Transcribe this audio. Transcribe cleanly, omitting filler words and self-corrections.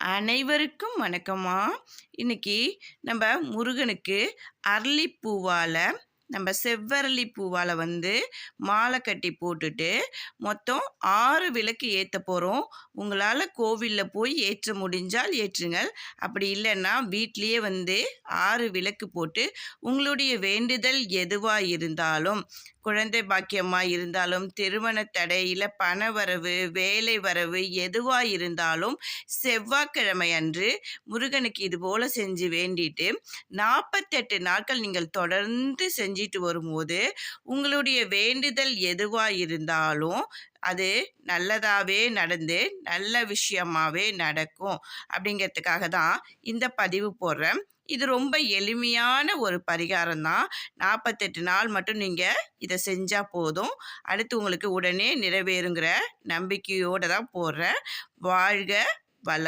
அனைவருக்கும் வணக்கம்மா. இன்னைக்கு நம்ம முருகனுக்கு அரளிப்பூவால செவ்வரளி பூவால மாலை கட்டி போட்டுட்டு மொத்தம் 6 விளக்கு ஏத்த போறோம். உங்களால கோவில்ல போய் ஏற்ற முடிஞ்சால் ஏற்றுங்கள். அப்படி இல்லைன்னா வீட்லயே 6 விளக்கு போட்டு உங்களுடைய வேண்டுதல் எதுவா இருந்தாலும், குழந்தை பாக்கியமா இருந்தாலும், திருமண தடை, இல்ல பணவரவு, வேலை வரவு எதுவா இருந்தாலும் செவ்வாய்க்கிழமை அன்று முருகனுக்கு இது போல செஞ்சு வேண்டிட்டு 48 நாட்கள் நீங்கள் தொடர்ந்து செஞ்சிட்டு வரும்போது உங்களுடைய வேண்டுதல் எதுவா இருந்தாலும் அது நல்லதாவே நடந்து நல்ல விஷயமாவே நடக்கும் அப்படிங்கிறதுக்காக தான் இந்த பதிவு போடுறேன். இது ரொம்ப எளிமையான ஒரு பரிகாரம் தான். 48 நாள் மட்டும் நீங்கள் இதை செஞ்சால் போதும். அடுத்து உங்களுக்கு உடனே நிறைவேறுங்கிற நம்பிக்கையோடு தான் போடுறேன். வாழ்க வளமுடன்.